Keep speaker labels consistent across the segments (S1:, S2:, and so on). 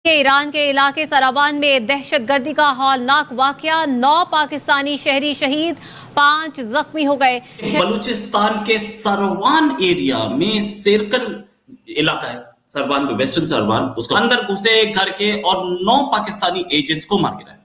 S1: Iran के इलाके सरावान में दहशतगर्दी का हौलनाक वाकया, 9 पाकिस्तानी शहरी शहीद, 5 जख्मी हो गए।
S2: बलूचिस्तान के सरवान एरिया में सेरकन इलाका है, सरवान में वेस्टर्न सरवान, उसका अंदर घुसे घर के और 9 पाकिस्तानी एजेंट्स को मार गिराया।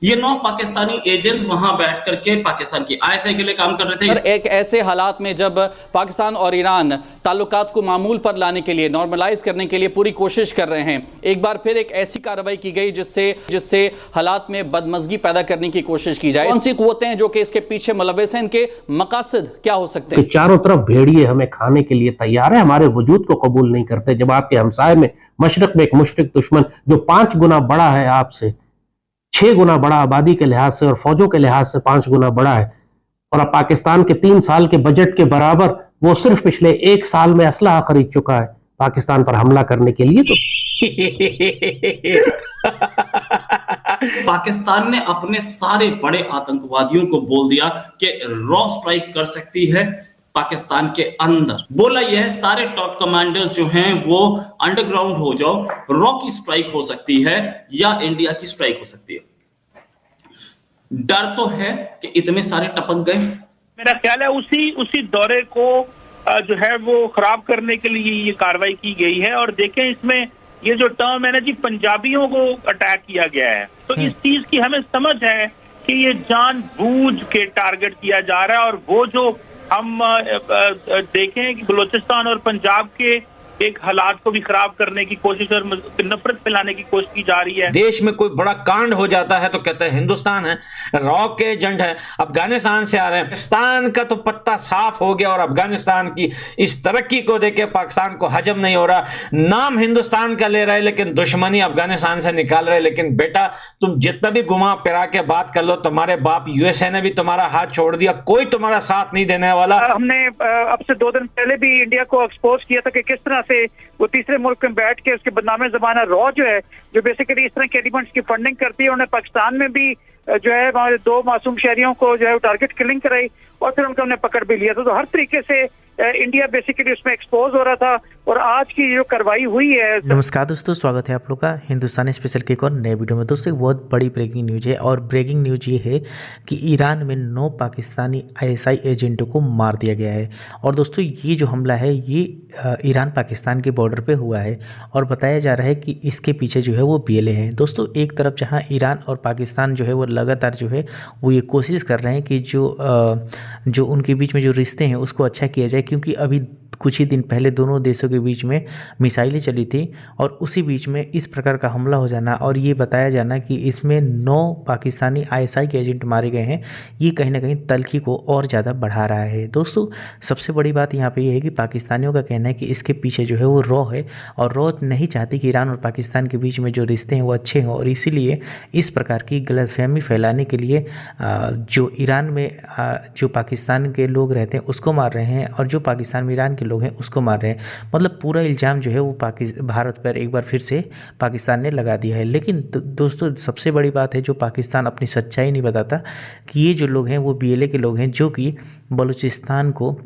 S2: ये 9 पाकिस्तानी एजेंट्स वहां बैठ करके पाकिस्तान की आईएसआई के लिए काम कर रहे थे।
S3: एक ऐसे हालात में जब पाकिस्तान और ईरान ताल्लुकात को मामूल पर लाने के लिए, नॉर्मलाइज करने के लिए पूरी कोशिश कर रहे हैं, एक बार फिर एक ऐसी कार्रवाई की गई जिससे हालात में बदमज़गी पैदा करने की कोशिश की जाए। कौन सी कुव्वतें हैं जो कि इसके पीछे मुलव्वस हैं, इनके मकासद क्या हो सकते हैं?
S4: चारों तरफ भेड़िए हमें खाने के लिए तैयार है, हमारे वजूद को कबूल नहीं करते। जब आपके हमसाये में मशरक में एक मुशरिक दुश्मन जो 5 गुना बड़ा है आपसे, 6 गुना बड़ा आबादी के लिहाज से और फौजों के लिहाज से 5 गुना बड़ा है, और अब पाकिस्तान के 3 साल के बजट के बराबर वो सिर्फ पिछले 1 साल में असलहा खरीद चुका है पाकिस्तान पर हमला करने के लिए। तो
S2: पाकिस्तान ने अपने सारे बड़े आतंकवादियों को बोल दिया कि रॉ स्ट्राइक कर सकती है पाकिस्तान के अंदर। बोला यह है सारे टॉप कमांडर्स जो हैं वो अंडरग्राउंड हो जाओ, रॉ की स्ट्राइक हो सकती है या इंडिया की स्ट्राइक हो सकती है। डर तो है कि इतने सारे टपक गए।
S5: मेरा ख्याल है उसी दौरे को जो है वो खराब करने के लिए ये कार्रवाई की गई है। और देखें इसमें ये जो टर्म है ना जी, पंजाबियों को अटैक किया गया है, तो इस चीज की हमें समझ है कि ये जानबूझ के टारगेट किया जा रहा है। और वो जो हम देखें कि बलूचिस्तान और पंजाब के एक हालात को भी खराब करने की कोशिश और नफरत फैलाने की कोशिश की जा रही है।
S6: देश में कोई बड़ा कांड हो जाता है तो कहते हैं हिंदुस्तान है, रॉ के एजेंट है, अफगानिस्तान से आ रहे हैं। पाकिस्तान का तो पत्ता साफ हो गया और अफगानिस्तान की इस तरक्की को देखे पाकिस्तान को हजम नहीं हो रहा। नाम हिंदुस्तान का ले रहे लेकिन दुश्मनी अफगानिस्तान से निकाल रहे। लेकिन बेटा तुम जितना भी घुमा फिरा के बात कर लो, तुम्हारे बाप यूएसए ने भी तुम्हारा हाथ छोड़ दिया, कोई तुम्हारा साथ नहीं देने वाला।
S7: हमने अब से 2 दिन पहले भी इंडिया को एक्सपोज किया था कि किस तरह से वो तीसरे मुल्क में बैठ के उसके बदनामे जमाना रॉ जो है, जो बेसिकली इस तरह के एलिमेंट्स की फंडिंग करती है, उन्होंने पाकिस्तान में भी जो है हमारे 2 मासूम शहरियों को जो है टारगेट किलिंग कराई और फिर उनको हमने पकड़ भी लिया था। तो हर तरीके से इंडिया बेसिकली उसमें एक्सपोज हो रहा था। और आज की जो कार्रवाई हुई है।
S8: नमस्कार दोस्तों, स्वागत है आप लोग का हिंदुस्तानी स्पेशल के एक और नए वीडियो में। दोस्तों एक बहुत बड़ी ब्रेकिंग न्यूज है और ब्रेकिंग न्यूज ये है कि ईरान में 9 पाकिस्तानी आईएसआई एजेंटों को मार दिया गया है। और दोस्तों ये जो हमला है ये ईरान पाकिस्तान के बॉर्डर पे हुआ है और बताया जा रहा है कि इसके पीछे जो है वो बीएलए हैं। दोस्तों एक तरफ जहाँ ईरान और पाकिस्तान जो है वो लगातार जो है वो ये कोशिश कर रहे हैं कि जो उनके बीच में जो रिश्ते हैं उसको अच्छा किया जाए, क्योंकि अभी कुछ ही दिन पहले दोनों देशों के बीच में मिसाइलें चली थी और उसी बीच में इस प्रकार का हमला हो जाना और ये बताया जाना कि इसमें 9 पाकिस्तानी आईएसआई के एजेंट मारे गए हैं, ये कहीं ना कहीं तल्खी को और ज़्यादा बढ़ा रहा है। दोस्तों सबसे बड़ी बात यहाँ पे ये है कि पाकिस्तानियों का कहना है कि इसके पीछे जो है वो रॉ है और रॉ नहीं चाहती कि ईरान और पाकिस्तान के बीच में जो रिश्ते हैं वो अच्छे हों, और इसीलिए इस प्रकार की गलतफहमी फैलाने के लिए जो ईरान में जो पाकिस्तान के लोग रहते हैं उसको मार रहे हैं और जो पाकिस्तान में ईरान के लोग हैं उसको मार रहे हैं। मतलब पूरा इल्ज़ाम जो है वो भारत पर एक बार फिर से पाकिस्तान ने लगा दिया है। लेकिन दोस्तों सबसे बड़ी बात है जो पाकिस्तान अपनी सच्चाई नहीं बताता कि ये जो लोग हैं वो बीएलए के लोग हैं, जो कि बलूचिस्तान को,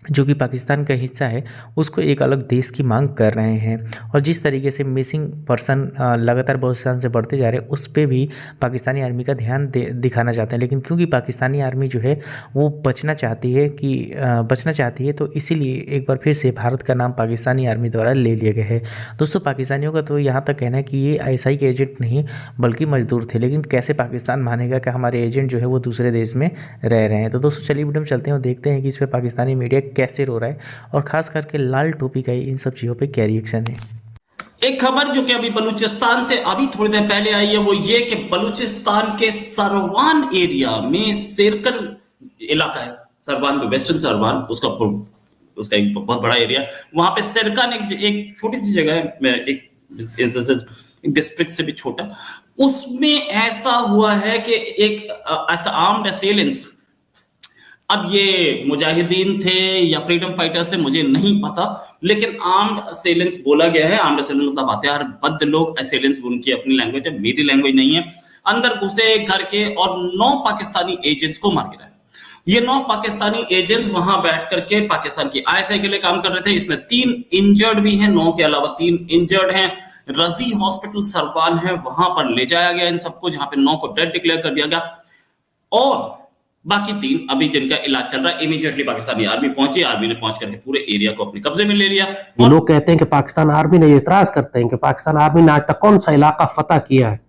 S8: जो कि पाकिस्तान का हिस्सा है, उसको एक अलग देश की मांग कर रहे हैं। और जिस तरीके से मिसिंग पर्सन लगातार बलूचिस्तान से बढ़ते जा रहे हैं उस पर भी पाकिस्तानी आर्मी का ध्यान दिखाना चाहते हैं। लेकिन क्योंकि पाकिस्तानी आर्मी जो है वो बचना चाहती है तो इसीलिए एक बार फिर से भारत का नाम पाकिस्तानी आर्मी द्वारा ले लिया गया है। दोस्तों पाकिस्तानियों का तो यहाँ तक कहना है कि ये आईएसआई के एजेंट नहीं बल्कि मजदूर थे, लेकिन कैसे पाकिस्तान मानेगा कि हमारे एजेंट जो है वो दूसरे देश में रह रहे हैं। तो दोस्तों चलिए वीडियो में चलते हैं और देखते हैं कि इस पर पाकिस्तानी मीडिया कैसे रो रहा है और खास करके लाल टोपी का इन सब चीजों पे क्या रिएक्शन है।
S2: एक खबर जो कि अभी बलूचिस्तान से अभी थोड़ी देर पहले आई है वो ये कि बलूचिस्तान के सरवान एरिया में सेरकन इलाका है, सरवान में वेस्टर्न सरवान, उसका एक बहुत बड़ा एरिया, वहां पे सेरकन एक छोटी सी जगह है, एक डिस्ट्रिक्ट से भी छोटा, उसमें ऐसा हुआ है कि एक ऐसा आर्म्ड असेलेंट्स, अब ये मुजाहिदीन थे या फ्रीडम फाइटर्स थे मुझे नहीं पता, लेकिन आर्म्ड असेलेंट्स बोला गया है। आर्म्ड असेलेंट्स मतलब हथियारबंद लोग, असेलेंट्स उनकी अपनी लैंग्वेज है, मेरी लैंग्वेज नहीं है। अंदर घुसे घर के और 9 पाकिस्तानी एजेंट्स को मार गिराया। ये 9 पाकिस्तानी एजेंट्स वहां बैठ करके पाकिस्तान की आईएसआई के लिए काम कर रहे थे। इसमें 3 इंजर्ड भी हैं, 9 के अलावा 3 इंजर्ड हैं। रजी हॉस्पिटल सरवान है, वहां पर ले जाया गया इन सबको, जहां पे 9 को डेड डिक्लेयर कर दिया गया, और बाकी 3 अभी जिनका इलाज चल रहा है। इमीडिएटली पाकिस्तानी आर्मी पहुंची, आर्मी ने पहुंच करके पूरे एरिया को अपने कब्जे में ले लिया।
S4: ये लोग कहते हैं कि पाकिस्तान आर्मी ने, एतराज करते हैं कि पाकिस्तान आर्मी ने आज तक कौन सा इलाका फतह किया है।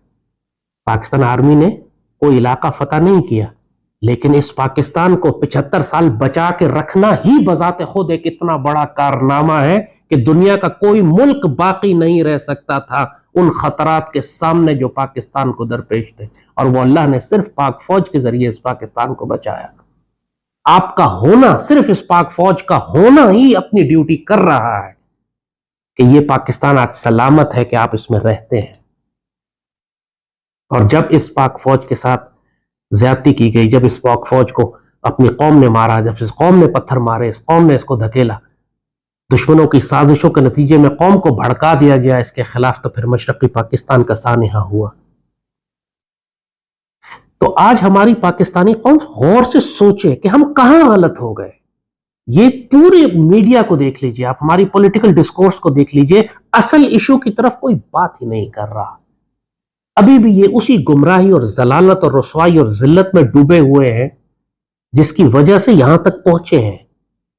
S4: पाकिस्तान आर्मी ने कोई इलाका फतह नहीं किया, लेकिन इस पाकिस्तान को 75 साल बचा के रखना ही बजाते खुद एक इतना बड़ा कारनामा है कि दुनिया का कोई मुल्क बाकी नहीं रह सकता था उन खतरात के सामने जो पाकिस्तान को दरपेश थे, और वो अल्लाह ने सिर्फ पाक फौज के जरिए इस पाकिस्तान को बचाया। आपका होना, सिर्फ इस पाक फौज का होना ही अपनी ड्यूटी कर रहा है कि ये पाकिस्तान आज सलामत है कि आप इसमें रहते हैं। और जब इस पाक फौज के साथ ज्यादती की गई, जब इस पाक फौज को अपनी कौम ने मारा, जब इस कौम ने पत्थर मारे, इस कौम ने इसको धकेला, दुश्मनों की साजिशों के नतीजे में कौम को भड़का दिया गया इसके खिलाफ, तो फिर मशरक़ी पाकिस्तान का सानिहा हुआ। तो आज हमारी पाकिस्तानी कौम गौर से सोचे कि हम कहां गलत हो गए। ये पूरे मीडिया को देख लीजिए, आप हमारी पॉलिटिकल डिस्कोर्स को देख लीजिए, असल इशू की तरफ कोई बात ही नहीं कर रहा। अभी भी ये उसी गुमराही और जलालत और रुसवाई और जिल्लत में डूबे हुए हैं जिसकी वजह से यहां तक पहुंचे हैं।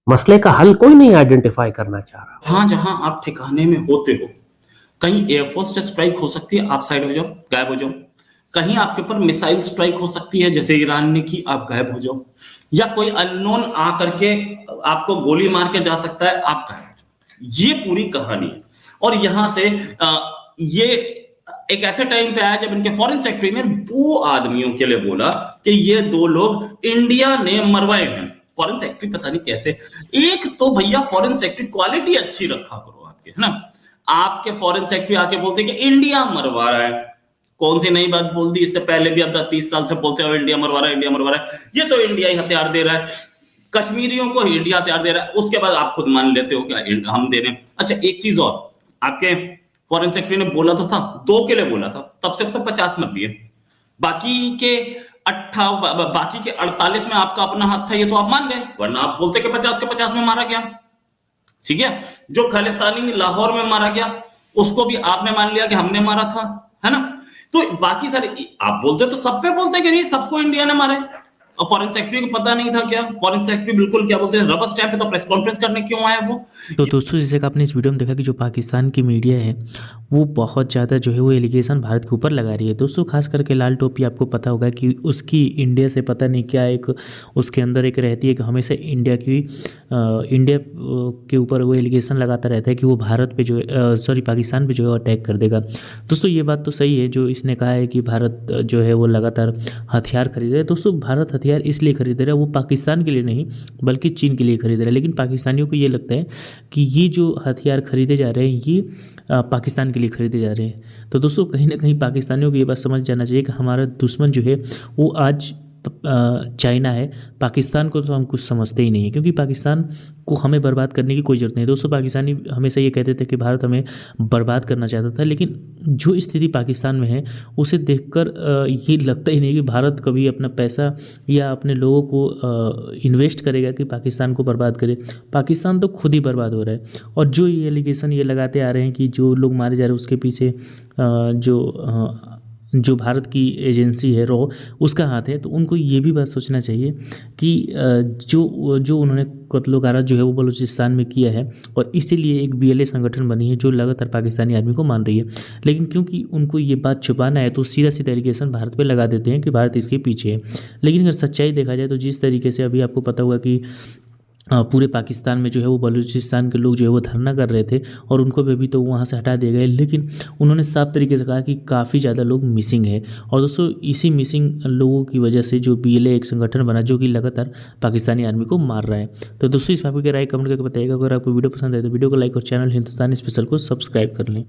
S4: मसले का हल कोई नहीं आइडेंटिफाई करना चाह रहा।
S2: हाँ, जहां आप ठिकाने में होते हो, कहीं एयरफोर्स से स्ट्राइक हो सकती है, आप साइड हो जाओ, गायब हो जाओ। कहीं आपके ऊपर मिसाइल स्ट्राइक हो सकती है जैसे ईरान ने की, आप गायब हो जाओ। या कोई अननोन आकर के आपको गोली मार के जा सकता है, आप गायब हो जाओ। ये पूरी कहानी है। और यहां से ये एक ऐसे टाइम पे आया जब इनके फॉरेन सेक्रेटरी ने 2 आदमियों के लिए बोला कि ये 2 लोग इंडिया ने मरवाए हैं। फॉरेन सेक्रेटरी पता नहीं कैसे, एक तो भैया फॉरेन सेक्रेटरी क्वालिटी अच्छी रखा करो आपके, है ना। आपके फॉरेन सेक्रेटरी आके बोलते कि इंडिया मरवा रहा है। कौन सी नई बात बोल दी, इससे पहले भी अब 30 साल से बोलते हो इंडिया मरवा रहा है, इंडिया मरवा रहा है। ये तो इंडिया ही हथियार दे रहा है, कश्मीरियों को इंडिया हथियार दे रहा है। उसके बाद आप खुद मान लेते हो कि हम दे रहे हैं। अच्छा, एक चीज और, आपके फॉरेन सेक्रेटरी ने बोला तो था 2 के लिए बोला था, तब से तो 50 मर लिए। बाकी के 48 में आपका अपना हाथ था, ये तो आप मान गए, वरना आप बोलते कि 50 के 50 में मारा गया। ठीक है, जो खालिस्तानी लाहौर में मारा गया उसको भी आपने मान लिया कि हमने मारा था, है ना। तो बाकी सारे आप बोलते तो सब पे बोलते कि नहीं, सबको इंडिया ने मारा है। और फॉरेन सेक्रेटरी को पता नहीं था क्या? फॉरेन सेक्रेटरी बिल्कुल क्या बोलते हैं, रबर स्टैंप पे, तो प्रेस कॉन्फ्रेंस करने क्यों आया वो?
S8: तो दोस्तों, जैसे कि आपने इस वीडियो में देखा कि जो पाकिस्तान की मीडिया है वो बहुत ज़्यादा जो है वो एलिगेशन भारत के ऊपर लगा रही है। दोस्तों, खास करके लाल टोपी, आपको पता होगा कि उसकी इंडिया से पता नहीं क्या एक उसके अंदर एक रहती है कि हमेशा इंडिया के ऊपर वो एलिगेशन लगाता रहता है कि वो भारत पे जो पाकिस्तान पे जो है अटैक कर देगा। दोस्तों, ये बात तो सही है जो इसने कहा है कि भारत जो है वो लगातार हथियार खरीद रहा है। दोस्तों, भारत हथियार इसलिए खरीद रहा है, वो पाकिस्तान के लिए नहीं बल्कि चीन के लिए खरीद रहा है। लेकिन पाकिस्तानियों को ये लगता है कि ये जो हथियार खरीदे जा रहे हैं ये पाकिस्तान के लिए खरीदे जा रहे हैं। तो दोस्तों, कहीं ना कहीं पाकिस्तानियों को ये बात समझ जाना चाहिए कि हमारा दुश्मन जो है वो आज चाइना है। पाकिस्तान को तो हम कुछ समझते ही नहीं है, क्योंकि पाकिस्तान को हमें बर्बाद करने की कोई ज़रूरत नहीं। दोस्तों, पाकिस्तानी हमेशा ये कहते थे कि भारत हमें बर्बाद करना चाहता था, लेकिन जो स्थिति पाकिस्तान में है उसे देखकर ये लगता ही नहीं कि भारत कभी अपना पैसा या अपने लोगों को इन्वेस्ट करेगा कि पाकिस्तान को बर्बाद करे। पाकिस्तान तो खुद ही बर्बाद हो रहा है। और जो ये एलिगेशन ये लगाते आ रहे हैं कि जो लोग मारे जा रहे हैं उसके पीछे जो भारत की एजेंसी है रॉ, उसका हाथ है, तो उनको ये भी बात सोचना चाहिए कि जो उन्होंने कत्लो गारत जो है वो बलूचिस्तान में किया है, और इसीलिए एक BLA संगठन बनी है जो लगातार पाकिस्तानी आर्मी को मान रही है। लेकिन क्योंकि उनको ये बात छुपाना है तो सीधा एलिगेशन भारत पे लगा देते हैं कि भारत इसके पीछे है। लेकिन अगर सच्चाई देखा जाए तो जिस तरीके से अभी आपको पता होगा कि पूरे पाकिस्तान में जो है वो बलूचिस्तान के लोग जो है वो धरना कर रहे थे और उनको भी तो वहाँ से हटा दिए गए। लेकिन उन्होंने साफ तरीके से कहा कि काफ़ी ज़्यादा लोग मिसिंग है। और दोस्तों, इसी मिसिंग लोगों की वजह से जो BLA एक संगठन बना जो कि लगातार पाकिस्तानी आर्मी को मार रहा है। तो दोस्तों, इस पर आपकी राय कमेंट करके बताइएगा। अगर आपको वीडियो पसंद आए तो वीडियो को लाइक और चैनल हिंदुस्तानी स्पेशल को सब्सक्राइब कर लें।